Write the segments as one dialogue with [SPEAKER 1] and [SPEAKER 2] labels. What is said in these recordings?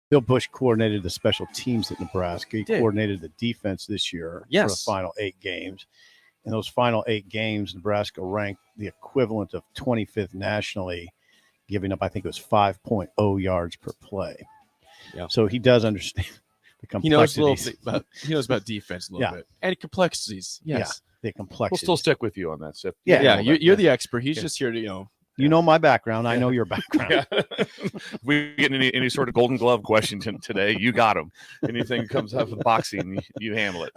[SPEAKER 1] Bill Busch coordinated the special teams at Nebraska. He
[SPEAKER 2] did.
[SPEAKER 1] coordinated the defense this year for the
[SPEAKER 2] Yes.
[SPEAKER 1] final 8 games. In those final 8 games, Nebraska ranked the equivalent of 25th nationally, giving up, I think it was 5.0 yards per play.
[SPEAKER 2] Yeah.
[SPEAKER 1] So he does understand the
[SPEAKER 2] He knows
[SPEAKER 1] complexities.
[SPEAKER 2] he knows about defense a little bit and complexities. Yes,
[SPEAKER 1] the complexities.
[SPEAKER 3] We'll still stick with you on that, Sip.
[SPEAKER 2] Yeah. You're the expert. He's just here to
[SPEAKER 1] You know my background. I know your background.
[SPEAKER 3] If we get any sort of Golden Glove question today, you got them. Anything comes up with boxing, you handle it.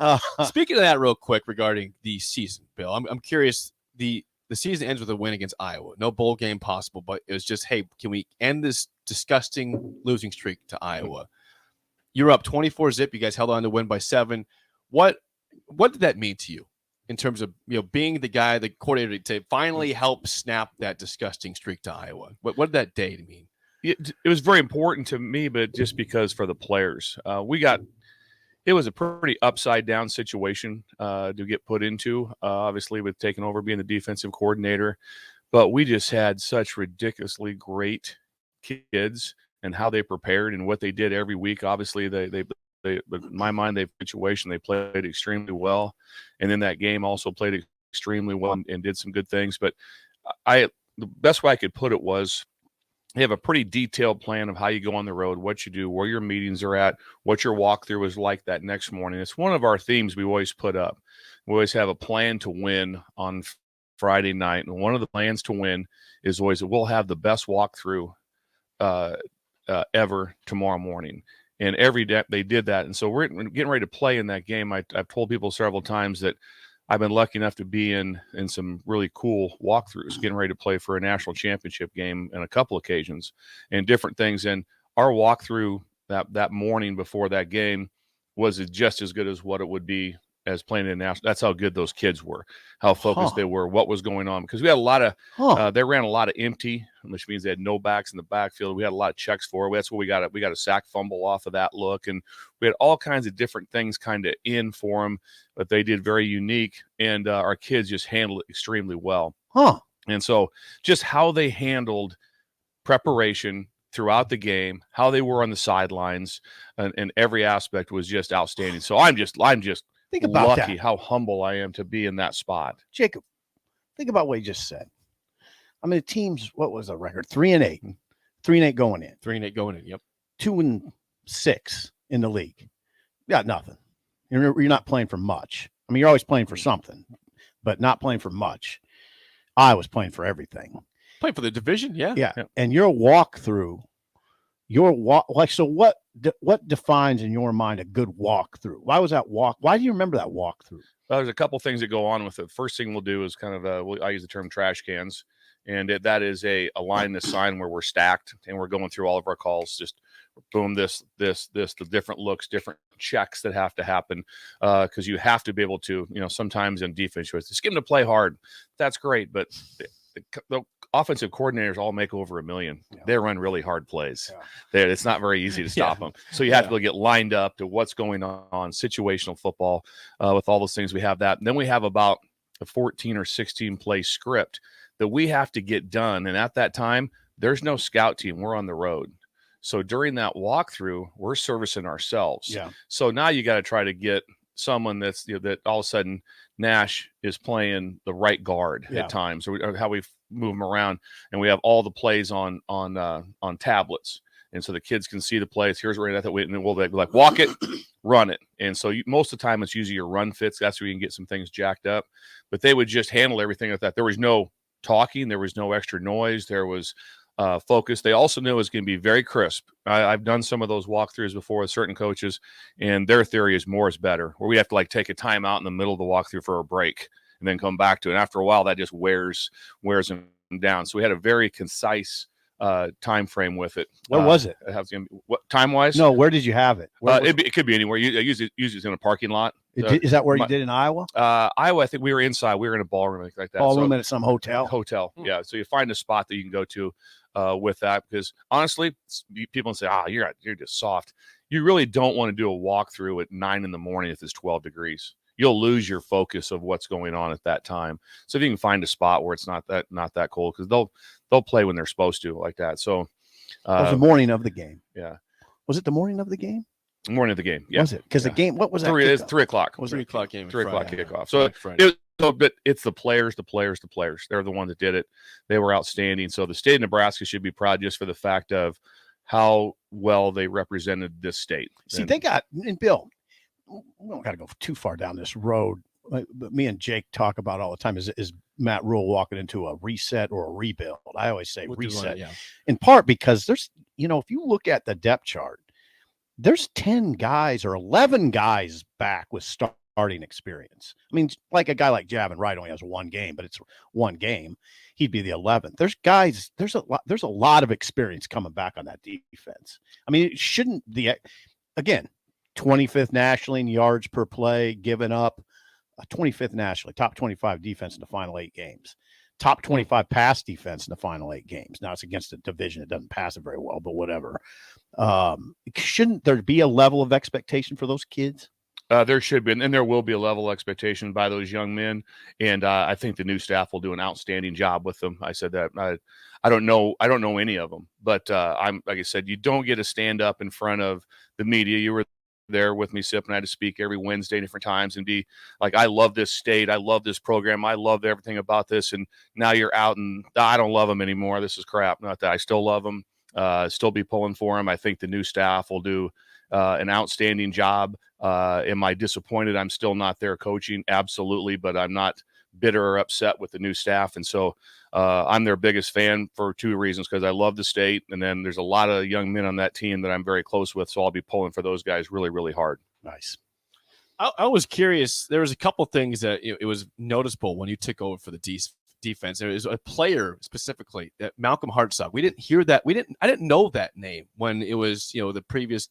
[SPEAKER 2] Speaking of that, real quick regarding the season, Bill, I'm curious. The season ends with a win against Iowa. No bowl game possible, but it was just, hey, can we end this disgusting losing streak to Iowa? You're up 24-0. You guys held on to win by 7. What did that mean to you in terms of being the guy, the coordinator, to finally help snap that disgusting streak to Iowa? What did that day mean?
[SPEAKER 3] It was very important to me, but just because for the players, it was a pretty upside down situation to get put into, obviously with taking over being the defensive coordinator, but we just had such ridiculously great kids and how they prepared and what they did every week. Obviously they in my mind, they played extremely well. And then that game also played extremely well and did some good things. But the best way I could put it was, you have a pretty detailed plan of how you go on the road, what you do, where your meetings are at, what your walkthrough is like that next morning. It's one of our themes we always put up. We always have a plan to win on Friday night. And one of the plans to win is always that we'll have the best walkthrough ever tomorrow morning. And every day they did that. And so we're getting ready to play in that game. I've told people several times that I've been lucky enough to be in some really cool walkthroughs, getting ready to play for a national championship game on a couple occasions and different things. And our walkthrough that morning before that game was just as good as what it would be as playing in national. That's how good those kids were, how focused they were, what was going on. Because we had a lot of they ran a lot of empty, which means they had no backs in the backfield. We had a lot of checks for it. That's what we got a sack fumble off of that look, and we had all kinds of different things kind of in for them, but they did very unique, and our kids just handled it extremely well. And so just how they handled preparation throughout the game, how they were on the sidelines, and every aspect was just outstanding. So I'm just
[SPEAKER 1] Think about
[SPEAKER 3] lucky
[SPEAKER 1] that.
[SPEAKER 3] how humble I am to be in that spot.
[SPEAKER 1] Jacob, think about what you just said. I mean, the team's, what was the record? 3-8. 3-8 going in.
[SPEAKER 2] 3-8 going in, yep.
[SPEAKER 1] 2-6 in the league. You got nothing. You're not playing for much. I mean, you're always playing for something, but not playing for much. I was playing for everything.
[SPEAKER 2] Playing for the division, yeah.
[SPEAKER 1] Yeah. And your walkthrough, so what defines in your mind a good walkthrough? Why was that walk? Why do you remember that walkthrough?
[SPEAKER 3] Well, there's a couple things that go on with it. First thing we'll do is kind of I use the term trash cans, and that is a line, this sign where we're stacked and we're going through all of our calls. Just boom, this, the different looks, different checks that have to happen, because you have to be able to, sometimes in defense, you just get them to play hard. That's great, but the offensive coordinators all make over $1 million. Yeah. They run really hard plays. Yeah. It's not very easy to stop them. So you have to get lined up to what's going on, situational football, with all those things. We have that. And then we have about a 14 or 16 play script that we have to get done. And at that time, there's no scout team. We're on the road. So during that walkthrough, we're servicing ourselves. Yeah. So now you got to try to get someone that's, that all of a sudden Nash is playing the right guard at times, or how we move them around, and we have all the plays on tablets, and so the kids can see the plays. Here's where that way, and then we'll be like, walk it, run it. And so most of the time it's usually your run fits. That's where you can get some things jacked up. But they would just handle everything like that. There was no talking. There was no extra noise. There was focus. They also knew it was going to be very crisp. I've done some of those walkthroughs before with certain coaches, and their theory is more is better, where we have to take a time out in the middle of the walkthrough for a break and then come back to it. And after a while, that just wears them down. So we had a very concise time frame with it.
[SPEAKER 1] Where was it?
[SPEAKER 3] What time-wise?
[SPEAKER 1] No, where did you have it?
[SPEAKER 3] It could be anywhere. Usually it's in a parking lot.
[SPEAKER 1] Is that where you did in Iowa?
[SPEAKER 3] Iowa, I think we were inside. We were in a ballroom like that.
[SPEAKER 1] Ballroom at some hotel?
[SPEAKER 3] Hotel, yeah. So you find a spot that you can go to with that, because honestly, people say, you're just soft. You really don't want to do a walkthrough at 9 in the morning if it's 12 degrees. You'll lose your focus of what's going on at that time. So if you can find a spot where it's not that cold, because they'll play when they're supposed to like that. So
[SPEAKER 1] it was the morning of the game.
[SPEAKER 3] Yeah.
[SPEAKER 1] Was it the morning of the game?
[SPEAKER 3] Morning of the game. Yeah.
[SPEAKER 1] Was it? Because the game, what was that?
[SPEAKER 3] It's
[SPEAKER 1] kickoff?
[SPEAKER 3] 3 o'clock.
[SPEAKER 1] Was
[SPEAKER 2] 3
[SPEAKER 1] it
[SPEAKER 2] o'clock game.
[SPEAKER 3] 3 o'clock
[SPEAKER 2] Friday.
[SPEAKER 3] kickoff. So
[SPEAKER 2] Friday.
[SPEAKER 3] but it's the players. They're the ones that did it. They were outstanding. So the state of Nebraska should be proud just for the fact of how well they represented this state.
[SPEAKER 1] See, they got, and Bill, we don't got to go too far down this road. But me and Jake talk about all the time is Matt Rule walking into a reset or a rebuild. I always say reset, in part because there's, if you look at the depth chart, there's 10 guys or 11 guys back with starting experience. I mean, like a guy like Javin Wright only has one game, but it's one game. He'd be the 11th. There's guys, there's a lot of experience coming back on that defense. I mean, it shouldn't again, 25th nationally in yards per play, given up. 25th nationally, top 25 defense in the final 8 games, top 25 pass defense in the final 8 games. Now it's against a division that doesn't pass it very well, but whatever. Shouldn't there be a level of expectation for those kids?
[SPEAKER 3] There should be, and there will be a level of expectation by those young men. And I think the new staff will do an outstanding job with them. I said that I don't know any of them, but I'm, like I said, you don't get to stand up in front of the media. You were there with me, Sip, and I had to speak every Wednesday different times and be like, I love this state. I love this program. I love everything about this. And now you're out and I don't love them anymore. This is crap. Not that I still love them, still be pulling for them. I think the new staff will do an outstanding job. Am I disappointed I'm still not there coaching? Absolutely. But I'm not bitter or upset with the new staff. And so I'm their biggest fan for 2 reasons, because I love the state. And then there's a lot of young men on that team that I'm very close with. So I'll be pulling for those guys really, really hard.
[SPEAKER 1] Nice.
[SPEAKER 2] I was curious. There was a couple things that it was noticeable when you took over for the defense. There was a player specifically, that Malcolm Hartsock. We didn't hear that. I didn't know that name when it was, the previous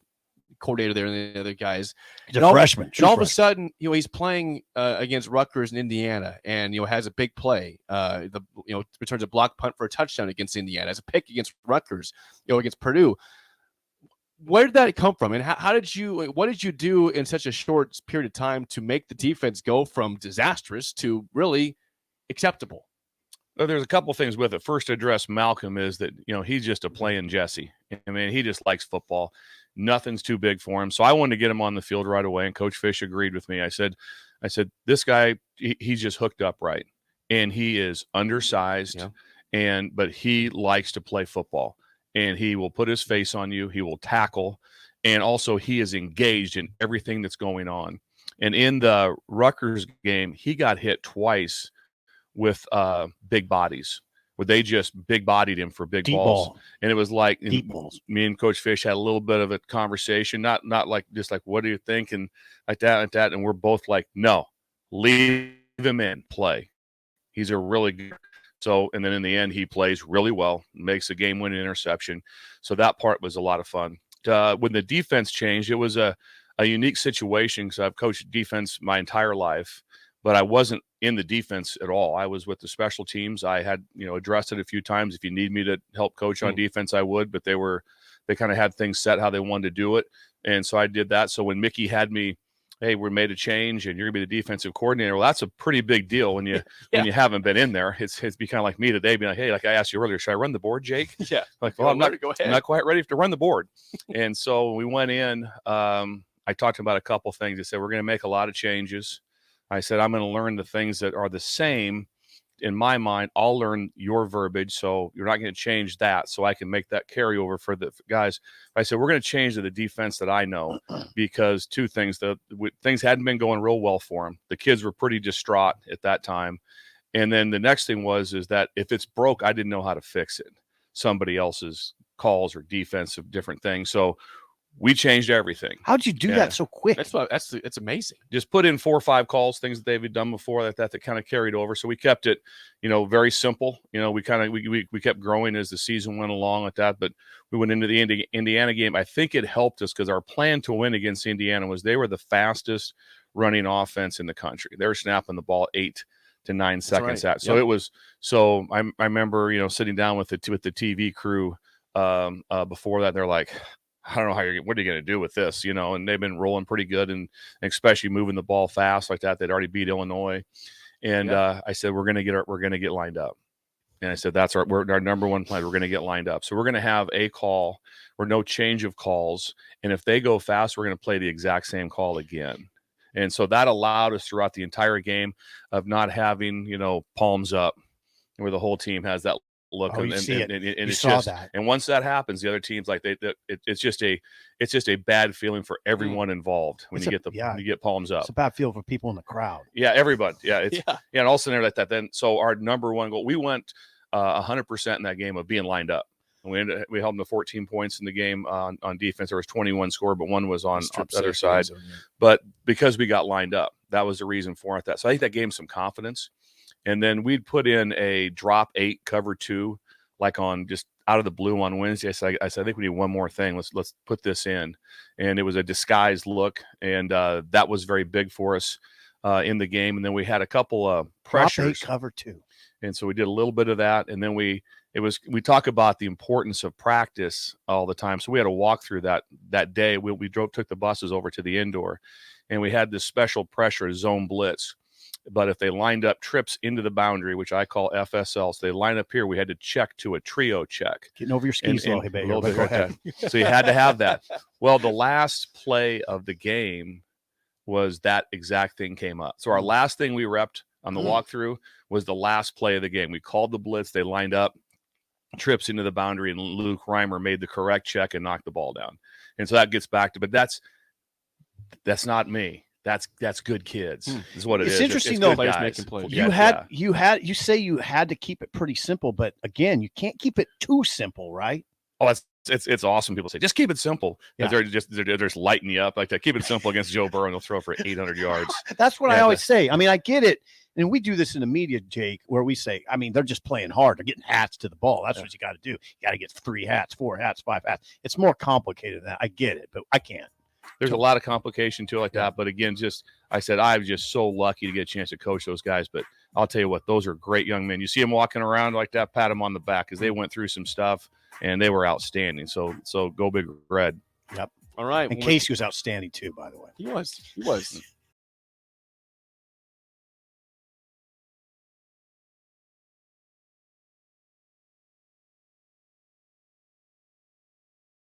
[SPEAKER 2] coordinator there and the other guys.
[SPEAKER 1] He's a freshman.
[SPEAKER 2] And all of a sudden, he's playing against Rutgers in Indiana, and has a big play. Returns a block punt for a touchdown against Indiana, has a pick against Rutgers, against Purdue. Where did that come from, and what did you do in such a short period of time to make the defense go from disastrous to really acceptable?
[SPEAKER 3] Well, there's a couple things with it. First, to address Malcolm is that he's just a playing Jesse. I mean, he just likes football. Nothing's too big for him. So I wanted to get him on the field right away. And Coach Fish agreed with me. I said, this guy, he's just hooked up right. And he is undersized, but he likes to play football. And he will put his face on you. He will tackle. And also he is engaged in everything that's going on. And in the Rutgers game, he got hit twice with big bodies, where they just big bodied him for big balls. And it was like me and Coach Fish had a little bit of a conversation, not like just like, what do you think? And like that. And we're both like, no, leave him in, play. He's a really good. So, and then in the end, he plays really well, makes a game-winning interception. So that part was a lot of fun. When the defense changed, it was a unique situation, because I've coached defense my entire life, but I wasn't in the defense at all. I was with the special teams. I had, addressed it a few times. If you need me to help coach on defense, I would, but they kind of had things set how they wanted to do it. And so I did that. So when Mickey had me, hey, we made a change and you're gonna be the defensive coordinator. Well, that's a pretty big deal when you when you haven't been in there. It's be kind of like me today, being like, hey, like I asked you earlier, should I run the board, Jake?
[SPEAKER 2] Yeah.
[SPEAKER 3] Like, well, I'm not quite ready to run the board. And so we went in. I talked about a couple things. I said, we're gonna make a lot of changes. I said, I'm going to learn the things that are the same in my mind. I'll learn your verbiage, so you're not going to change that, so I can make that carryover for the guys. I said, we're going to change to the defense that I know, because 2 things. Things hadn't been going real well for them. The kids were pretty distraught at that time. And then the next thing is that if it's broke, I didn't know how to fix it. Somebody else's calls or defensive different things. So we changed everything.
[SPEAKER 1] How'd you do that so quick?
[SPEAKER 2] That's amazing.
[SPEAKER 3] Just put in 4 or 5 calls, things that they've done before that kind of carried over. So we kept it, very simple. We kept growing as the season went along with that. But we went into the Indiana game. I think it helped us, because our plan to win against Indiana was they were the fastest running offense in the country. They were snapping the ball 8 to 9 seconds
[SPEAKER 2] right.
[SPEAKER 3] at. So it was. So I remember sitting down with the TV crew before that. They're like, I don't know what are you going to do with this, and they've been rolling pretty good, and especially moving the ball fast like that. They'd already beat Illinois. And I said, we're going to get lined up. And I said, that's our number one plan. We're going to get lined up. So we're going to have a call or no change of calls. And if they go fast, we're going to play the exact same call again. And so that allowed us throughout the entire game of not having, palms up where the whole team has that look.
[SPEAKER 1] Oh,
[SPEAKER 3] and,
[SPEAKER 1] you
[SPEAKER 3] and,
[SPEAKER 1] see
[SPEAKER 3] and,
[SPEAKER 1] it.
[SPEAKER 3] and
[SPEAKER 1] You
[SPEAKER 3] it's
[SPEAKER 1] saw
[SPEAKER 3] just,
[SPEAKER 1] that.
[SPEAKER 3] and once that happens, the other teams, like it's just a bad feeling for everyone involved when you get palms up.
[SPEAKER 1] It's a bad feel for people in the crowd.
[SPEAKER 3] Yeah, everybody. Yeah, and also like that. Then so our number one goal, we went 100% in that game of being lined up. And we held them to 14 points in the game on defense. There was 21 scored, but one was on the other side. But because we got lined up, that was the reason for it. So I think that gave them some confidence. And then we'd put in a drop 8, cover 2, like on just out of the blue on Wednesday. I said, I think we need one more thing. Let's put this in. And it was a disguised look, and that was very big for us in the game. And then we had a couple of pressures.
[SPEAKER 1] Drop 8, cover 2.
[SPEAKER 3] And so we did a little bit of that, and then we talk about the importance of practice all the time. So we had a walkthrough that day. We took the buses over to the indoor, and we had this special pressure zone blitz. But if they lined up trips into the boundary, which I call FSL, so they line up here, we had to check to a trio check.
[SPEAKER 1] Getting over your skis a little bit.
[SPEAKER 3] Go ahead. So you had to have that. Well, the last play of the game was that exact thing came up. So our last thing we repped on the walkthrough was the last play of the game. We called the blitz. They lined up, trips into the boundary, and Luke Reimer made the correct check and knocked the ball down. And so that gets back to, but that's not me. That's good kids. Is what it is.
[SPEAKER 1] It's interesting though.
[SPEAKER 2] Players making plays.
[SPEAKER 1] You say you had to keep it pretty simple, but again, you can't keep it too simple, right?
[SPEAKER 3] Oh, it's awesome. People say just keep it simple. Yeah. They're just lighting you up like that. Keep it simple against Joe Burrow, and they'll throw for 800 yards.
[SPEAKER 1] That's what I always say. I mean, I get it. And we do this in the media, Jake, where we say, I mean, they're just playing hard. They're getting hats to the ball. That's what you got to do. You got to get 3 hats, 4 hats, 5 hats. It's more complicated than that. I get it, but I can't.
[SPEAKER 3] There's a lot of complication to it like that. But again, I said, I was just so lucky to get a chance to coach those guys. But I'll tell you what, those are great young men. You see them walking around like that, pat them on the back because they went through some stuff and they were outstanding. So go Big Red.
[SPEAKER 1] Yep.
[SPEAKER 2] All right.
[SPEAKER 1] And Casey was outstanding too, by the way.
[SPEAKER 2] He was.